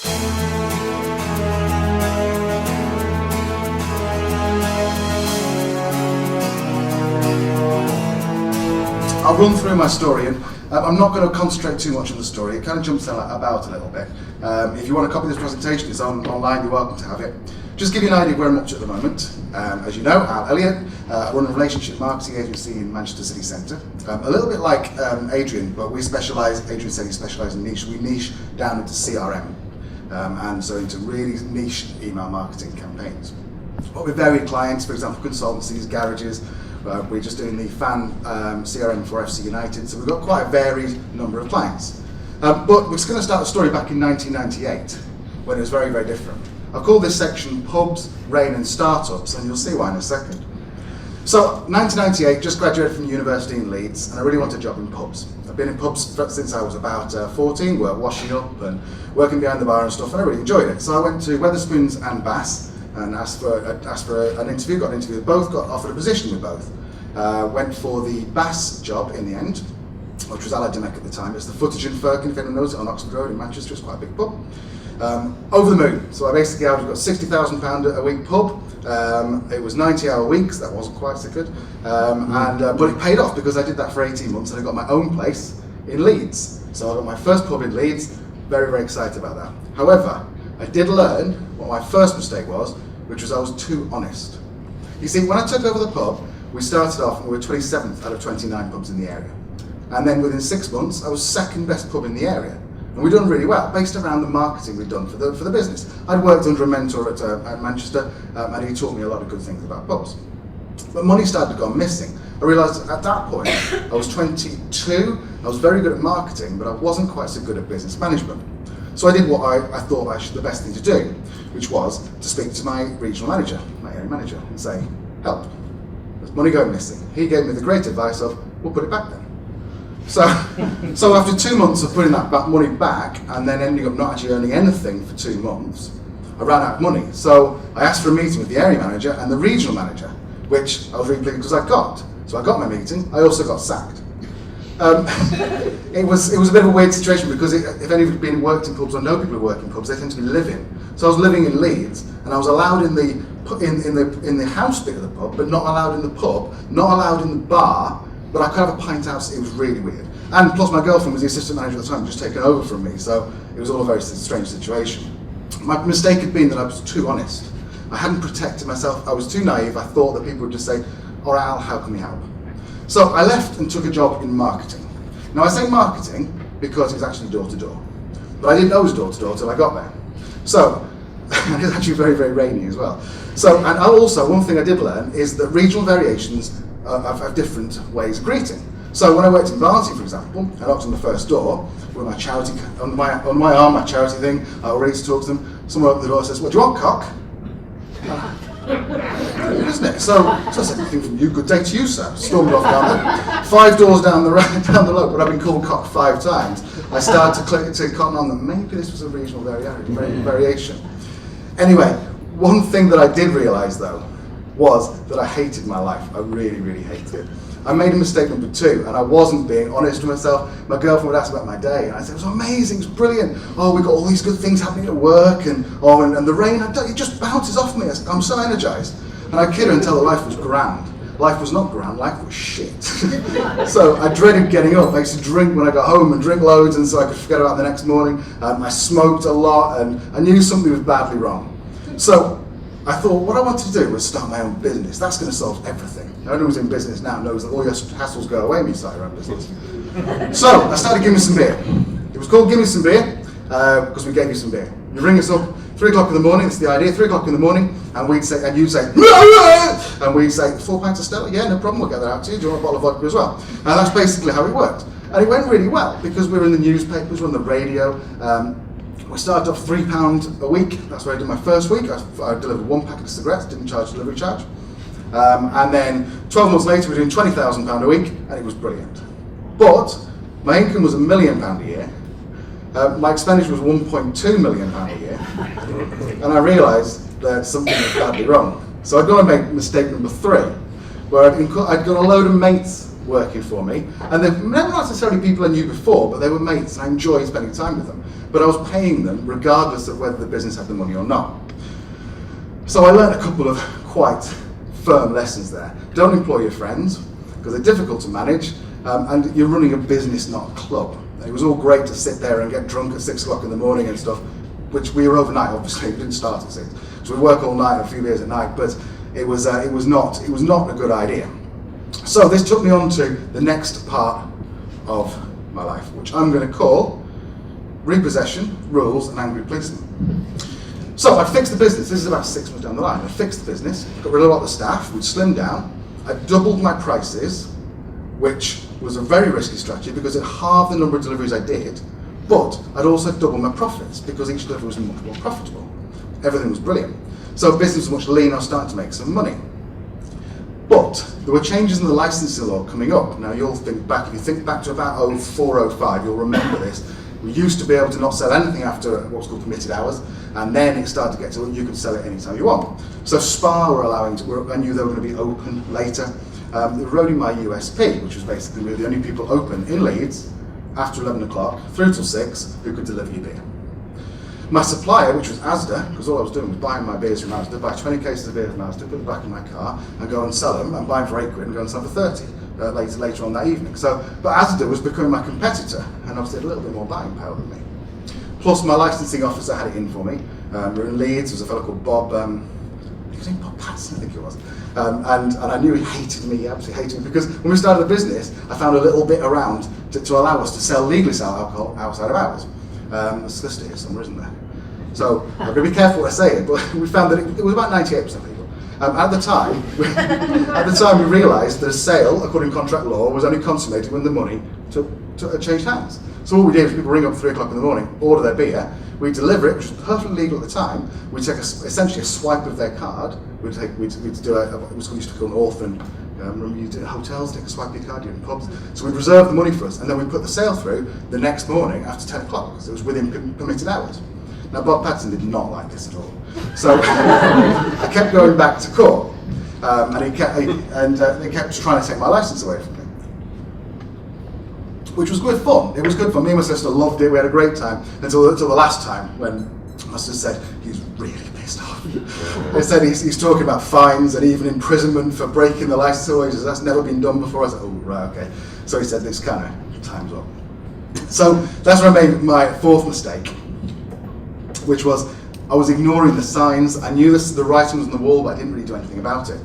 I'll run through my story, and I'm not going to concentrate too much on the story. It kind of jumps about a little bit. If you want to copy this presentation, it's online, you're welcome to have it. Just give you an idea of where I'm up to at the moment. As you know, I'm Elliott. I run a relationship marketing agency in Manchester City Centre. A little bit like Adrian, but Adrian said he specialises in niche. We niche down into CRM, and so into really niche email marketing campaigns. But with varied clients, for example, consultancies, garages. We're just doing the fan CRM for FC United, so we've got quite a varied number of clients. But we're just going to start the story back in 1998, when it was very, very different. I'll call this section Pubs, Rain and Startups, and you'll see why in a second. So, 1998, just graduated from university in Leeds, and I really wanted a job in pubs. I've been in pubs since I was about 14, washing up and working behind the bar and stuff, and I really enjoyed it. So I went to Wetherspoons and Bass, and asked for an interview, got an interview with both, got offered a position with both. Went for the Bass job in the end, which was Allied at the time. It's the Footage and Firkin, if anyone knows it, on Oxford Road in Manchester. It's quite a big pub. Over the moon. So I basically got £60,000 a week pub. It was 90-hour weeks, that wasn't quite so good. But it paid off because I did that for 18 months and I got my own place in Leeds. So I got my first pub in Leeds, very, very excited about that. However, I did learn what my first mistake was, which was I was too honest. You see, when I took over the pub, we started off and we were 27th out of 29 pubs in the area. And then within 6 months, I was second best pub in the area. And we'd done really well, based around the marketing we'd done for the business. I'd worked under a mentor at Manchester, and he taught me a lot of good things about pubs. But money started to go missing. I realised at that point, I was 22, I was very good at marketing, but I wasn't quite so good at business management. So I did what I thought the best thing to do, which was to speak to my regional manager, my area manager, and say, help, there's money going missing. He gave me the great advice of, we'll put it back then. So after 2 months of putting that money back, and then ending up not actually earning anything for 2 months, I ran out of money. So I asked for a meeting with the area manager and the regional manager, which I was really pleased because I got. So I got my meeting, I also got sacked. It was a bit of a weird situation because if any of you have worked in pubs or know people who work in pubs, they tend to be living. So I was living in Leeds, and I was allowed in the house bit of the pub, but not allowed in the pub, not allowed in the bar, but I could have a pint house. It was really weird. And plus my girlfriend was the assistant manager at the time, just taken over from me, so it was all a very strange situation. My mistake had been that I was too honest. I hadn't protected myself, I was too naive. I thought that people would just say, all right, Al, how can we help? So I left and took a job in marketing. Now I say marketing because it's actually door-to-door. But I didn't know it was door-to-door until I got there. So, and it's actually very, very rainy as well. So, and also, one thing I did learn is that regional variations have different ways of greeting. So when I worked in Barnsley, for example, I knocked on the first door with my charity, on my arm, my charity thing, I already to talk to them. Someone opened the door and says, what do you want, cock? Isn't it? So I said, anything from you, good day to you, sir. Stormed off down there. 5 doors down the road, but I've been called cock 5 times. I started to cotton on that maybe this was a regional variation. Anyway, one thing that I did realise though was that I hated my life. I really, really hated it. I made a mistake number 2, and I wasn't being honest with myself. My girlfriend would ask about my day, and I said, it was amazing, it was brilliant. Oh, we got all these good things happening at work, and the rain, it just bounces off me. I'm so energised. And I kid her and tell her life was grand. Life was not grand, life was shit. So I dreaded getting up. I used to drink when I got home and drink loads, and so I could forget about the next morning. I smoked a lot, and I knew something was badly wrong. So I thought what I wanted to do was start my own business. That's going to solve everything. Anyone who's in business now knows that all your hassles go away when you start your own business. So I started Give Me Some Beer. It was called Give Me Some Beer because we gave you some beer. You ring us up 3 o'clock in the morning. It's the idea. 3 o'clock in the morning, and you'd say, and we'd say 4 pints of Stella. Yeah, no problem. We'll get that out to you. Do you want a bottle of vodka as well? And that's basically how it worked. And it went really well because we were in the newspapers, we were on the radio. We started off £3 a week. That's where I did my first week. I delivered 1 packet of cigarettes, didn't charge delivery charge. And then 12 months later, we were doing £20,000 a week, and it was brilliant. But my income was £1 million a year. My expenditure was £1.2 million a year. And I realised that something was badly wrong. So I'd gone and made mistake number 3, where I'd got a load of mates working for me, and they're not necessarily people I knew before, but they were mates and I enjoyed spending time with them. But I was paying them regardless of whether the business had the money or not. So I learned a couple of quite firm lessons there. Don't employ your friends, because they're difficult to manage, and you're running a business, not a club. It was all great to sit there and get drunk at 6 o'clock in the morning and stuff, which we were overnight, obviously. We didn't start at 6. So we work all night and a few beers at night, but it was not a good idea. So this took me on to the next part of my life, which I'm going to call repossession, rules, and angry policemen. So I fixed the business. This is about 6 months down the line. I fixed the business, got rid of a lot of the staff, we'd slimmed down. I doubled my prices, which was a very risky strategy because it halved the number of deliveries I did, but I'd also doubled my profits because each delivery was much more profitable. Everything was brilliant. So business was much leaner, I was starting to make some money. But there were changes in the licensing law coming up. Now you'll think back, if you think back to about 04, 05, you'll remember this. We used to be able to not sell anything after what's called permitted hours, and then it started to get to you could sell it anytime you want. So Spa were allowing I knew they were going to be open later. They were eroding my USP, which was basically we were the only people open in Leeds after 11 o'clock, through till 6, who could deliver you beer. My supplier, which was Asda, because all I was doing was buying my beers from Asda, buy 20 cases of beer from Asda, put them back in my car, and go and sell them, and buy them for £8 and go and sell them for 30 later on that evening. So, but Asda was becoming my competitor, and obviously had a little bit more buying power than me. Plus, my licensing officer had it in for me. We were in Leeds. There was a fellow called Bob. His name Bob Patson, I think it was. And I knew he hated me, absolutely hated me, because when we started the business, I found a little bit around to allow us to sell legally sell alcohol outside of hours. There's a solicitor here somewhere, isn't there? So I'm going to be careful what I say, but we found that it was about 98% people. At the time, we realised that a sale, according to contract law, was only consummated when the money changed hands. So what we did was people ring up at 3 o'clock in the morning, order their beer, we deliver it, which was perfectly legal at the time. We'd take essentially a swipe of their card. We'd do it was used to call an orphan. Remember you did hotels, take a swipe of your card, you in pubs. So we'd reserve the money for us, and then we'd put the sale through the next morning after 10 o'clock, because it was within permitted hours. Now Bob Patson did not like this at all. So I kept going back to court, and they kept trying to take my license away from me. Which was good fun. It was good fun. Me and my sister loved it. We had a great time until the last time when my sister said he's really pissed off. They said he's talking about fines and even imprisonment for breaking the license away. He says, that's never been done before. I said, oh right, okay. So he said this kind of time's up. So that's where I made my fourth mistake, which was I was ignoring the signs. I knew the writing was on the wall, but I didn't really do anything about it.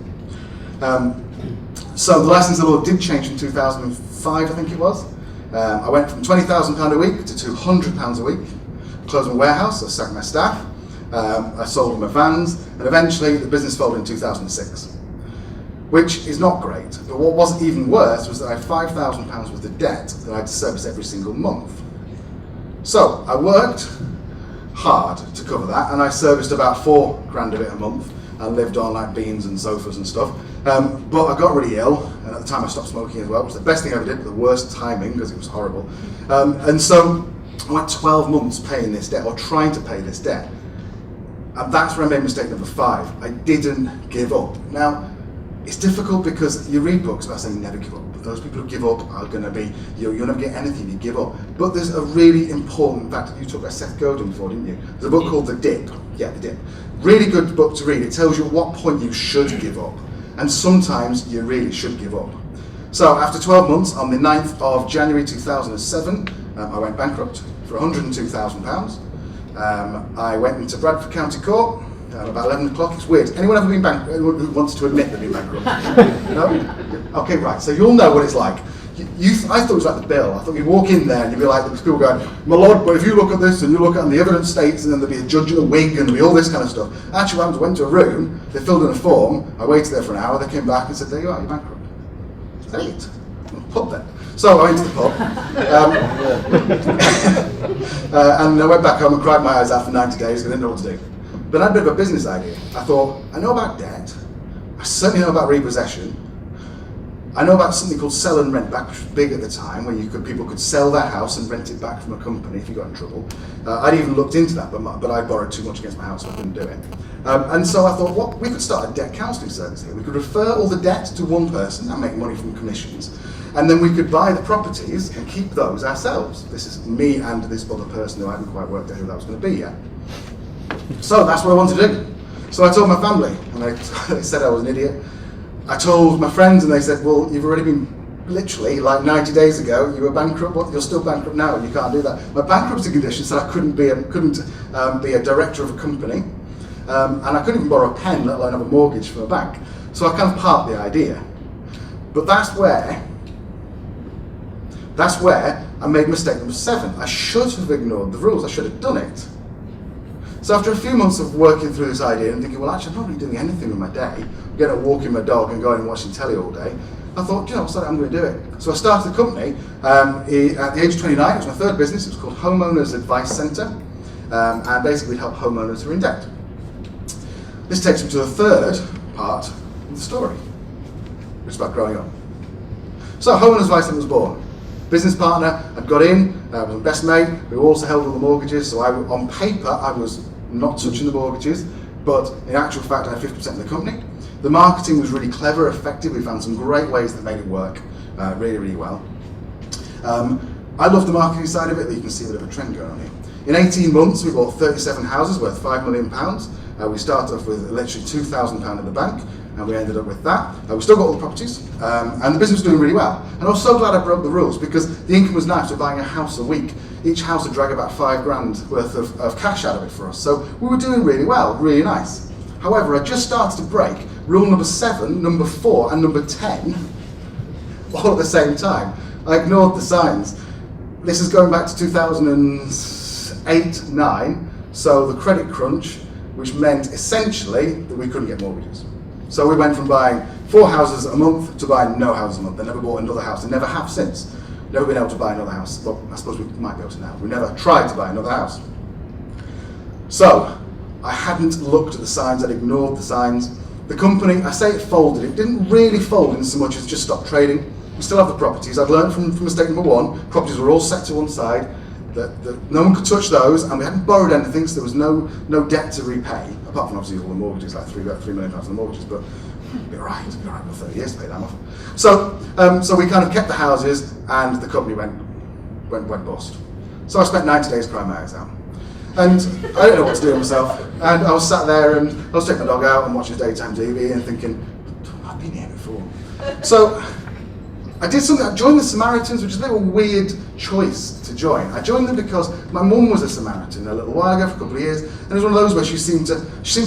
So the licensing law did change in 2005, I think it was. I went from £20,000 a week to £200 a week. I closed my warehouse, I sacked my staff, I sold my vans, and eventually the business folded in 2006. Which is not great, but what wasn't even worse was that I had £5,000 worth of debt that I had to service every single month. So I worked hard to cover that, and I serviced about £4,000 of it a month, and lived on like beans and sofas and stuff. But I got really ill, and at the time I stopped smoking as well, which was the best thing I ever did, but the worst timing because it was horrible. And so I went 12 months paying this debt, or trying to pay this debt. And that's where I made mistake number 5. I didn't give up. Now, it's difficult because you read books about saying never give up. But those people who give up are going to be, you'll never get anything if you give up. But there's a really important fact. You talked about Seth Godin before, didn't you? There's a book called The Dip. Yeah, The Dip. Really good book to read. It tells you at what point you should give up. And sometimes you really should give up. So after 12 months, on the 9th of January 2007, I went bankrupt for £102,000. I went into Bradford County Court about 11 o'clock. It's weird. Anyone ever been bankrupt? Anyone who wants to admit they've been bankrupt? No? Okay, right. So you'll know what it's like. I thought it was like the bill. I thought you'd walk in there and you'd be like, there's people going, my lord, but if you look at this and you look at the evidence states, and then there'll be a judge in a wig and there'll be all this kind of stuff. Actually, I went to a room, they filled in a form, I waited there for an hour, they came back and said, there you are, you're bankrupt. Great. Pub then. So I went to the pub, and I went back home and cried my eyes out for 90 days because I didn't know what to do. But I had a bit of a business idea. I thought, I know about debt, I certainly know about repossession, I know about something called sell and rent back, which was big at the time, where people could sell their house and rent it back from a company if you got in trouble. I'd even looked into that, but I borrowed too much against my house, so I couldn't do it. And so I thought, we could start a debt counselling service here. We could refer all the debt to one person and make money from commissions. And then we could buy the properties and keep those ourselves. This is me and this other person who I hadn't quite worked out who that was going to be yet. So that's what I wanted to do. So I told my family, and they said I was an idiot. I told my friends, and they said, well, you've already been, literally, like 90 days ago, you were bankrupt. What? You're still bankrupt now, and you can't do that. My bankruptcy condition said I couldn't be a director of a company, and I couldn't even borrow a pen, let alone have a mortgage from a bank. So I kind of parked the idea. But that's where I made mistake number 7. I should have ignored the rules. I should have done it. So after a few months of working through this idea and thinking, well, actually, I'm not really doing anything with my day, getting out walking my dog and going and watching telly all day, I thought, you know, so I'm going to do it. So I started the company at the age of 29. It was my third business. It was called Homeowners Advice Centre, and basically we'd help homeowners who are in debt. This takes me to the third part of the story, which is about growing up. So Homeowners Advice Centre was born. Business partner, I'd got in, was my best mate, who also held all the mortgages, so on paper I was not touching the mortgages, but in actual fact I had 50% of the company. The marketing was really clever, effective. We found some great ways that made it work really, really well. I love the marketing side of it, that you can see a bit of a trend going on here. In 18 months we bought 37 houses worth £5 million. We started off with literally £2,000 in the bank, and we ended up with that. We still got all the properties, and the business was doing really well. And I was so glad I broke the rules, because the income was nice. We're buying a house a week. Each house would drag about £5,000 worth of cash out of it for us. So we were doing really well, really nice. However, I just started to break rule number 7, number 4, and number 10 all at the same time. I ignored the signs. This is going back to 2008-9, so the credit crunch, which meant essentially that we couldn't get mortgages. So we went from buying 4 houses a month to buying no houses a month. They never bought another house. They never have since. Never been able to buy another house. Well, I suppose we might be able to now. We never tried to buy another house. So I hadn't looked at the signs. I'd ignored the signs. The company, I say it folded. It didn't really fold in so much as just stopped trading. We still have the properties. I'd learned from mistake number 1. Properties were all set to one side. That no one could touch those, and we hadn't borrowed anything, so there was no debt to repay, apart from obviously all the mortgages, like £3 million of the mortgages, but it'd be alright, for 30 years to pay them off. So we kind of kept the houses, and the company went bust. So I spent 90 days crying my eyes out. And I didn't know what to do with myself, and I was sat there, and I was taking my dog out and watching daytime TV, and thinking, I've been here before. So I did something. I joined the Samaritans, which is a little weird choice to join. I joined them because my mum was a Samaritan a little while ago, for a couple of years, and it was one of those where she seemed to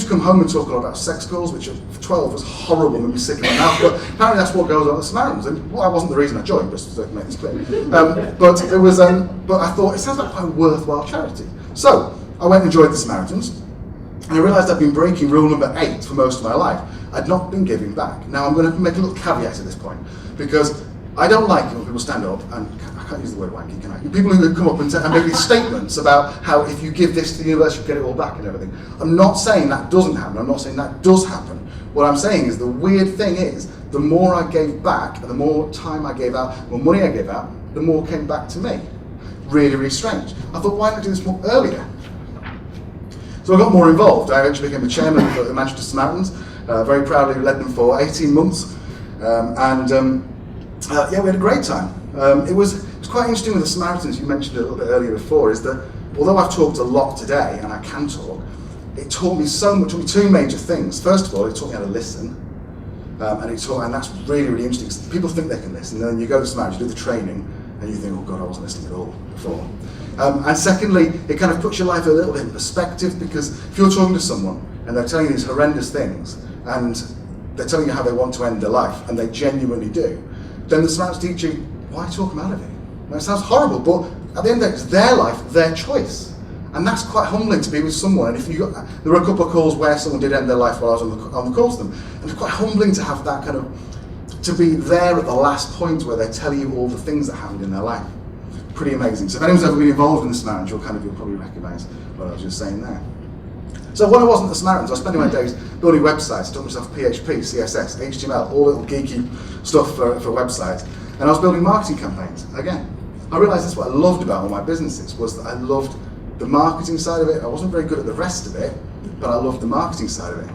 come home and talk a lot about sex calls, which at 12 was horrible, made me sick in my mouth. But apparently that's what goes on at the Samaritans, and well, that wasn't the reason I joined, just to make this clear. But it was. But I thought it sounds like quite a worthwhile charity. So I went and joined the Samaritans, and I realised I'd been breaking rule number 8 for most of my life. I'd not been giving back. Now I'm going to make a little caveat at this point, because I don't like it when people stand up, and I can't use the word wanky, can I? People who come up and make these statements about how if you give this to the universe, you get it all back and everything. I'm not saying that doesn't happen. I'm not saying that does happen. What I'm saying is the weird thing is, the more I gave back, the more time I gave out, the more money I gave out, the more came back to me. Really, really strange. I thought, why not do this more earlier? So I got more involved. I eventually became the chairman of the Manchester Samaritans. Very proudly led them for 18 months. Yeah, we had a great time. It was quite interesting with the Samaritans. You mentioned it a little bit earlier before, is that although I've talked a lot today, and I can talk, it taught me so much. It taught me 2 major things. First of all, it taught me how to listen, and that's really, really interesting, because people think they can listen, and then you go to Samaritans, you do the training, and you think, oh God, I wasn't listening at all before. And secondly, it kind of puts your life a little bit in perspective, because if you're talking to someone and they're telling you these horrendous things, and they're telling you how they want to end their life, and they genuinely do, then the Samaritans teach you, why talk them out of it? Now, it sounds horrible, but at the end of the day, it's their life, their choice. And that's quite humbling to be with someone. And there were a couple of calls where someone did end their life while I was on the call to them. And it's quite humbling to have that kind of, to be there at the last point where they're telling you all the things that happened in their life. Pretty amazing. So if anyone's ever been involved in the Samaritans, you'll probably recognise what I was just saying there. So when I wasn't the Samaritans, I was spending my days building websites. I taught myself PHP, CSS, HTML, all little geeky stuff for websites. And I was building marketing campaigns, again. I realised that's what I loved about all my businesses, was that I loved the marketing side of it. I wasn't very good at the rest of it, but I loved the marketing side of it.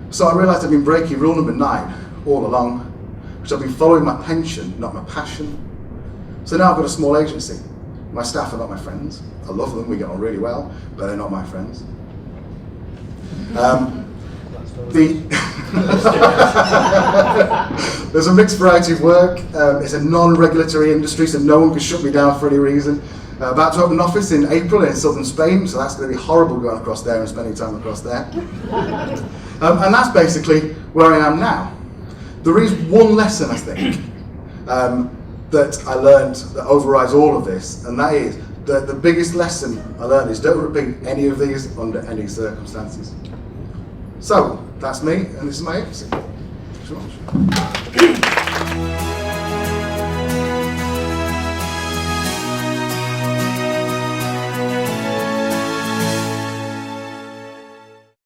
So I realised I'd been breaking rule number 9 all along. which I've been following my pension, not my passion. So now I've got a small agency. My staff are not my friends. I love them, we get on really well, but they're not my friends. There's a mixed variety of work. It's a non-regulatory industry, so no one can shut me down for any reason. About to open an office in April in southern Spain, so that's going to be horrible going across there and spending time across there. And that's basically where I am now. There is one lesson, I think, that I learned that overrides all of this, and that is that the biggest lesson I learned is don't repeat any of these under any circumstances. So, that's me, and this is my agency. Thanks so much.